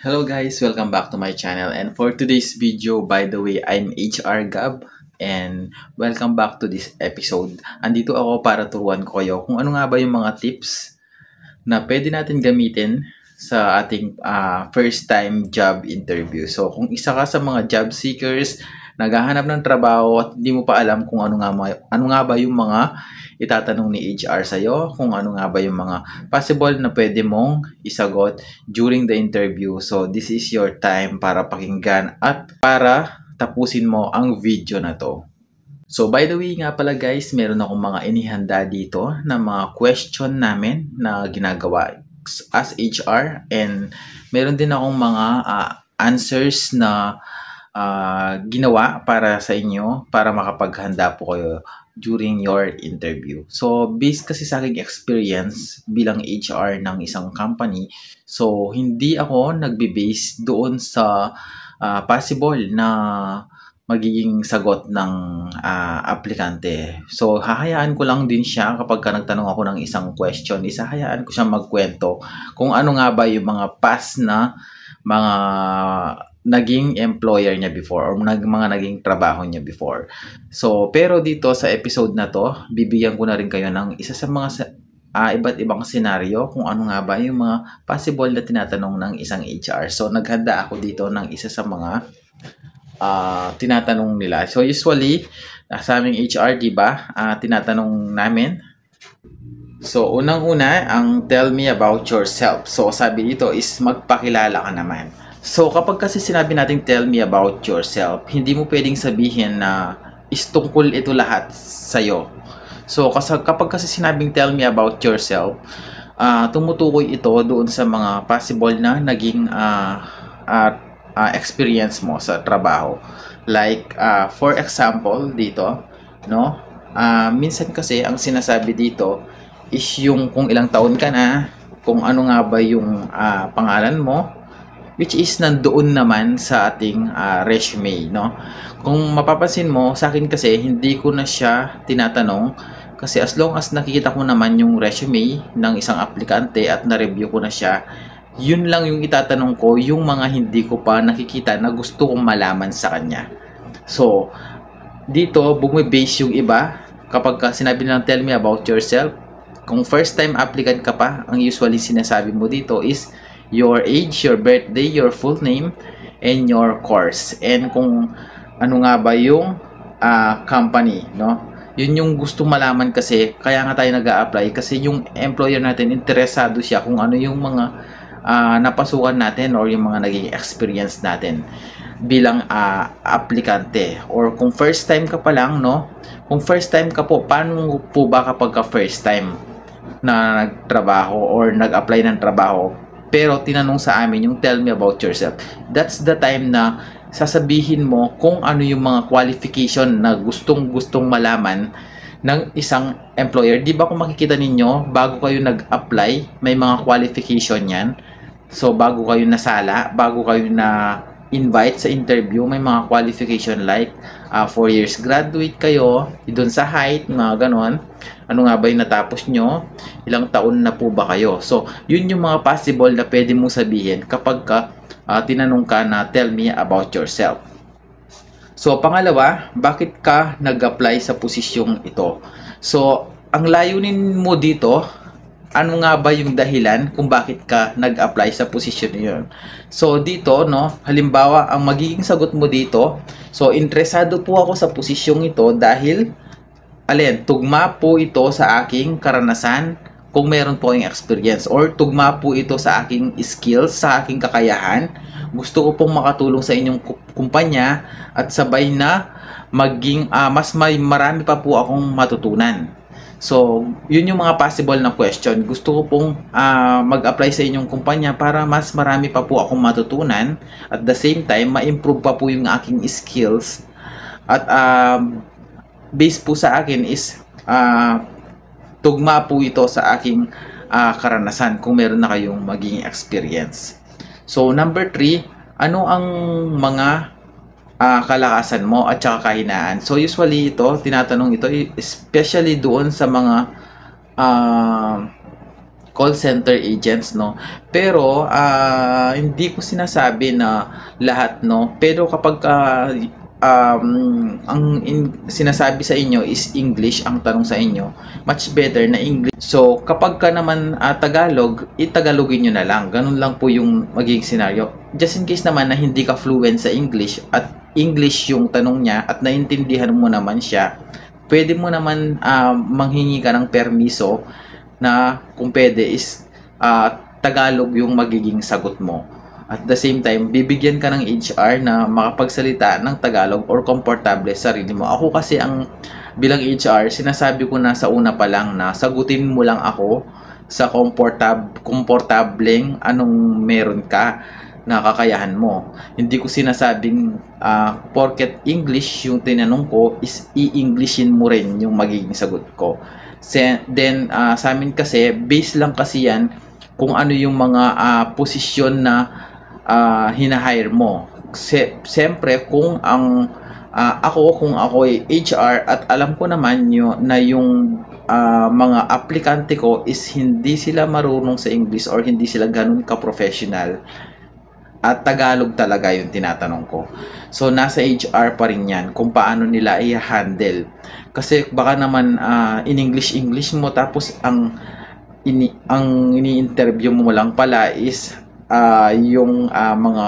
Hello guys, welcome back to my channel, and for today's video, by the way, I'm HR Gab and welcome back to this episode. Andito ako para turuan ko kayo kung ano nga ba yung mga tips na pwede natin gamitin sa ating first time job interview. So kung isa ka sa mga job seekers, naghahanap ng trabaho at hindi mo pa alam kung ano nga ba yung mga itatanong ni HR sa'yo, kung ano nga ba yung mga possible na pwede mong isagot during the interview. So this is your time para pakinggan at para tapusin mo ang video na to. So by the way nga pala guys, meron akong mga inihanda dito na mga question namin na ginagawa as HR, and meron din akong mga answers na ginawa para sa inyo para makapaghanda po kayo during your interview. So based kasi sa aking experience bilang HR ng isang company, so hindi ako nagbe-base doon sa possible na magiging sagot ng aplikante. So, hahayaan ko lang din siya kapag nagtanong ako ng isang question. Isahayaan ko siya magkwento kung ano nga ba yung mga past na mga naging employer niya before or mga naging trabaho niya before. So, pero dito sa episode na to, bibigyan ko na rin kayo ng isa sa mga iba't ibang senaryo kung ano nga ba yung mga possible na tinatanong ng isang HR. So, naghanda ako dito ng isa sa mga tinatanong nila. So usually sa aming HR, diba, tinatanong namin. So unang-una, ang tell me about yourself. So sabi dito is magpakilala ka naman. So kapag kasi sinabi natin tell me about yourself, hindi mo pwedeng sabihin na is tungkol ito lahat sa'yo. So kapag kasi sinabing tell me about yourself, tumutukoy ito doon sa mga possible na naging experience mo sa trabaho. Like, for example, dito, no? Minsan kasi, ang sinasabi dito is yung kung ilang taon ka na, kung ano nga ba yung pangalan mo, which is nandoon naman sa ating resume, no? Kung mapapansin mo, sa akin kasi, hindi ko na siya tinatanong kasi as long as nakikita ko naman yung resume ng isang aplikante at na-review ko na siya, yun lang yung itatanong ko, yung mga hindi ko pa nakikita na gusto kong malaman sa kanya. So, dito, bumibase yung iba. Kapag sinabi nilang tell me about yourself, kung first time applicant ka pa, ang usually sinasabi mo dito is your age, your birthday, your full name, and your course. And kung ano nga ba yung company, no? Yun yung gusto malaman kasi, kaya nga tayo nag-a-apply kasi yung employer natin, interesado siya kung ano yung mga napasukan natin or yung mga naging experience natin bilang aplikante. Or kung first time ka pa lang, no? Kung first time ka po, paano po ba kapag first time na nagtrabaho or nag-apply ng trabaho pero tinanong sa amin yung tell me about yourself? That's the time na sasabihin mo kung ano yung mga qualification na gustong malaman ng isang employer. Di ba kung makikita ninyo, bago kayo nag-apply, may mga qualification yan. So, bago kayo nasala, bago kayo na invite sa interview, may mga qualification like 4 years graduate kayo, doon sa height, mga ganon. Ano nga ba yung natapos nyo? Ilang taon na po ba kayo? So, yun yung mga possible na pwede mong sabihin kapag tinanong ka na tell me about yourself. So, pangalawa, bakit ka nag-apply sa posisyong ito? So, ang layunin mo dito, ano nga ba yung dahilan kung bakit ka nag-apply sa posisyon niyon? So, dito, no, halimbawa, ang magiging sagot mo dito, so, interesado po ako sa posisyong ito dahil, tugma po ito sa aking karanasan kung meron po yung experience, or tugma po ito sa aking skills, sa aking kakayahan. Gusto ko pong makatulong sa inyong kumpanya at sabay na maging marami pa po akong matutunan. So, yun yung mga possible na question. Gusto ko pong mag-apply sa inyong kumpanya para mas marami pa po akong matutunan. At the same time, ma-improve pa po yung aking skills. At base po sa akin is tugma po ito sa aking karanasan kung meron na kayong maging experience. So, number 3, ano ang mga kalakasan mo at saka kahinaan? So, usually ito, tinatanong ito, especially doon sa mga call center agents, no? Pero hindi ko sinasabi na lahat, no? Pero kapag sinasabi sa inyo is English, ang tanong sa inyo, much better na English. So kapag ka naman Tagalog, itagalogin nyo na lang. Ganun lang po yung magiging scenario. Just in case naman na hindi ka fluent sa English at English yung tanong niya at naintindihan mo naman siya, pwede mo naman manghingi ka ng permiso na kung pwede is Tagalog yung magiging sagot mo. At the same time, bibigyan ka ng HR na makapagsalita ng Tagalog or komportable sa sarili mo. Ako kasi bilang HR, sinasabi ko na sa una pa lang na sagutin mo lang ako sa komportableng anong meron ka na kakayahan mo. Hindi ko sinasabing porket English yung tinanong ko is i-Englishin mo rin yung magiging sagot ko. Then sa amin kasi, base lang kasi yan kung ano yung mga posisyon na hinahire mo. Siyempre, kung ako ay HR at alam ko naman na yung mga aplikante ko is hindi sila marunong sa English or hindi sila ganun ka-professional at Tagalog talaga yung tinatanong ko. So, nasa HR pa rin yan kung paano nila i-handle. Kasi baka naman in English mo tapos ang ini-interview mo lang pala is yung mga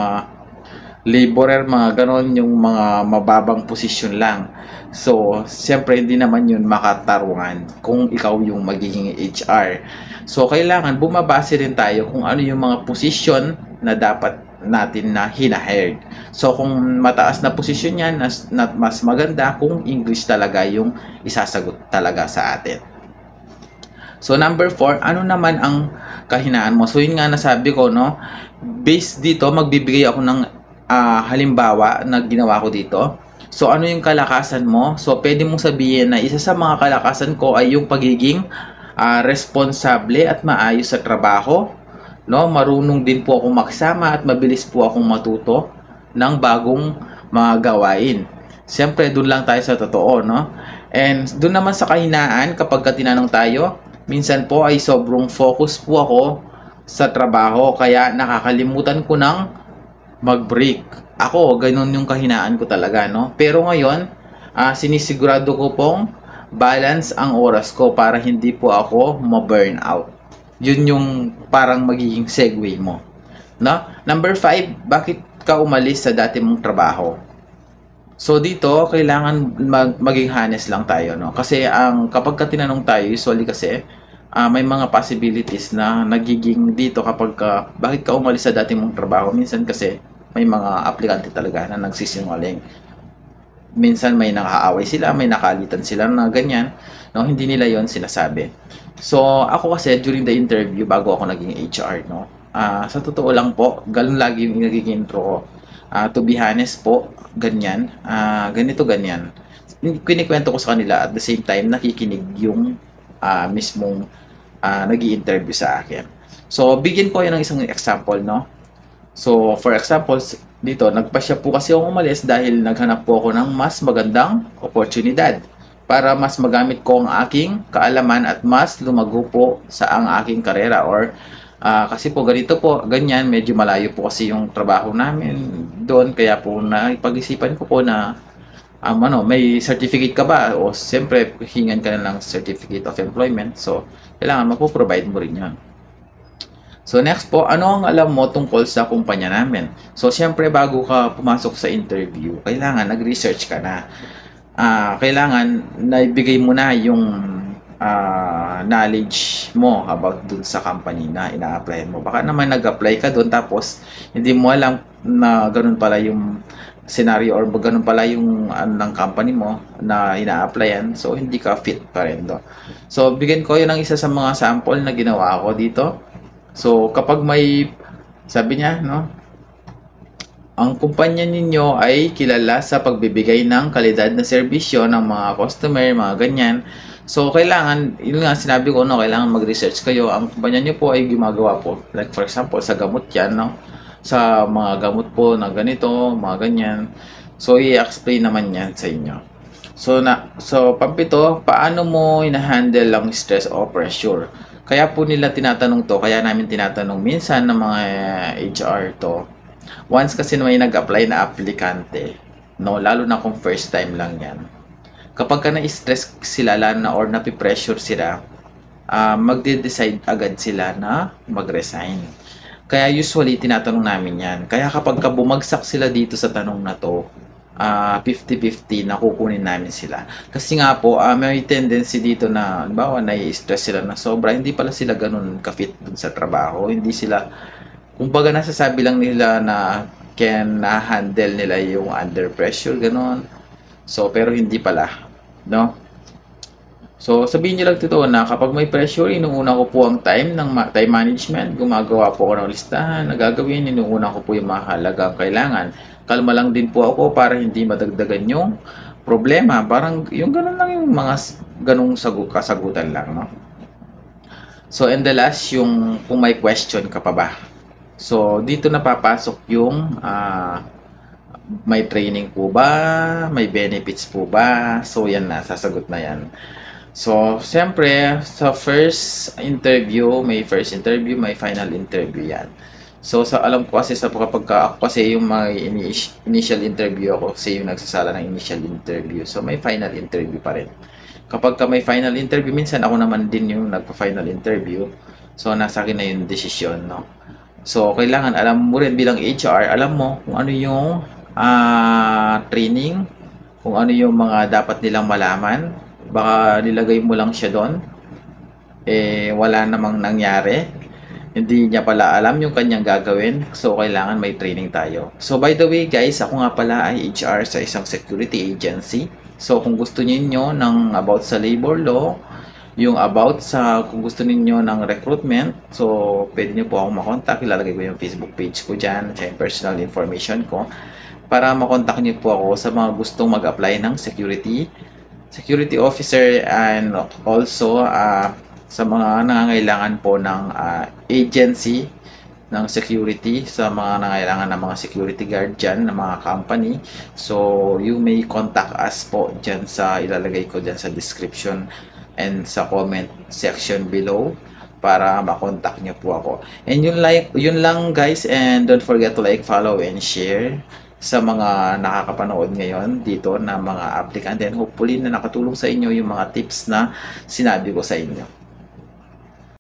laborer, mga ganon, yung mga mababang posisyon lang. So, siyempre hindi naman yun makatarungan kung ikaw yung magiging HR. So, kailangan bumabase rin tayo kung ano yung mga posisyon na dapat natin na hinahired. So, kung mataas na posisyon yan, mas maganda kung English talaga yung isasagot talaga sa atin. So, number 4, ano naman ang kahinaan mo? So, yun nga nasabi ko, no? Based dito, magbibigay ako ng halimbawa na ginawa ko dito. So, ano yung kalakasan mo? So, pwede mong sabihin na isa sa mga kalakasan ko ay yung pagiging responsable at maayos sa trabaho. No? Marunong din po akong magsama at mabilis po akong matuto ng bagong mga gawain. Siyempre, dun lang tayo sa totoo, no? And dun naman sa kahinaan, kapag tinanong tayo, minsan po ay sobrang focus po ako sa trabaho kaya nakakalimutan ko ng mag-break. Ako, ganun yung kahinaan ko talaga, no? Pero ngayon, sinisigurado ko pong balance ang oras ko para hindi po ako ma-burn out. Yun yung parang magiging segue mo, no? Number 5, bakit ka umalis sa dati mong trabaho? So dito, kailangan maging honest lang tayo, no? Kasi kapag tinanong tayo, usually kasi may mga possibilities na nagiging dito kapag bakit ka umalis sa dati mong trabaho. Minsan kasi may mga aplikante talaga na nagsisinungaling. Minsan may nakaaway sila, may nakalitan sila na ganyan, no? Hindi nila yon sinasabi. So ako kasi during the interview bago ako naging HR, no? Sa totoo lang po, ganun lagi yung nagiging intro ko. To be honest po, ganyan, ganito, ganyan. Kinikwento ko sa kanila at the same time nakikinig yung mismong nag-i-interview sa akin. So, bigyan ko yan ng isang example, no? So, for example, dito, nagpasya po kasi akong umalis dahil naghanap po ako ng mas magandang oportunidad para mas magamit ko ang aking kaalaman at mas lumago po sa ang aking karera or kasi po ganito po, ganyan, medyo malayo po kasi yung trabaho namin doon, kaya po napag-isipan ko po na may certificate ka ba? O siyempre, hingan ka na ng certificate of employment, so kailangan mapoprovide mo rin yan. So next po, ano ang alam mo tungkol sa kumpanya namin? So siyempre, bago ka pumasok sa interview, kailangan nag-research ka na. Kailangan naibigay mo na yung knowledge mo about dun sa company na ina-apply mo. Baka naman nag-apply ka dun tapos hindi mo alam na ganun pala yung scenario or ganun pala yung ng company mo na ina-applyan, so hindi ka fit pa rin do. So bigyan ko yun ng isa sa mga sample na ginawa ko dito. So kapag may sabi niya, no, ang kumpanya ninyo ay kilala sa pagbibigay ng kalidad na serbisyo ng mga customer, mga ganyan. So, kailangan, yun nga sinabi ko, no, kailangan mag-research kayo. Ang kumpanya nyo po ay gumagawa po. Like, for example, sa gamot yan, no? Sa mga gamot po na ganito, mga ganyan. So, i-explain naman yan sa inyo. So, pampito, paano mo ina-handle ang stress o pressure? Kaya po nila tinatanong to, kaya namin tinatanong minsan ng mga HR to. Once kasi may nag-apply na aplikante, no, lalo na kung first time lang yan. Kapag ka na-stress sila, lalo na or napipressure sila, magde-decide agad sila na mag-resign. Kaya usually tinatanong namin yan. Kaya kapag ka bumagsak sila dito sa tanong na to, 50-50 na kukunin namin sila. Kasi nga po, may tendency dito na, halimbawa, nai-stress sila na sobra, hindi pala sila ganun ka-fit dun sa trabaho. Hindi sila, kumbaga nasasabi lang nila na can na-handle nila yung under pressure, ganun. So, pero hindi pala, no? So, sabihin niyo lang totoo na kapag may pressure, inuuna ko po ang time ng time management. Gumagawa po ako ng listahan na gagawin. Inuuna ko po yung mga halagang kailangan. Kalma lang din po ako para hindi madagdagan yung problema. Parang yung ganun lang yung mga ganung kasagutan lang, no? So, and the last, yung kung may question ka pa ba. So, dito na papasok yung may training po ba? May benefits po ba? So, yan na. Sasagot na yan. So, siyempre, sa first interview, may final interview yan. So, alam ko kasi kapag ako kasi yung may initial interview ako, kasi yung nagsasala ng initial interview. So, may final interview pa rin. Kapag may final interview, minsan ako naman din yung nagpa-final interview. So, nasa akin na yung desisyon, no? So, kailangan alam mo rin bilang HR, alam mo kung ano yung training, kung ano yung mga dapat nilang malaman. Baka nilagay mo lang siya doon, wala namang nangyari, hindi niya pala alam yung kanyang gagawin. So, kailangan may training tayo. So, by the way guys, ako nga pala ay HR sa isang security agency. So, kung gusto niyo ng about sa labor law, yung about sa kung gusto niyo ng recruitment, so pwede niyo po akong makontak. Ilalagay ko yung Facebook page ko dyan, yung personal information ko, para makontak niyo po ako sa mga gustong mag-apply ng security officer, and also sa mga nangangailangan po ng agency ng security, sa mga nangangailangan ng mga security guard dyan, ng mga company. So, you may contact us po dyan sa ilalagay ko dyan sa description and sa comment section below para makontak nyo po ako. And yun lang guys, and don't forget to like, follow, and share sa mga nakakapanood ngayon dito na mga applicant, and hopefully na nakatulong sa inyo yung mga tips na sinabi ko sa inyo.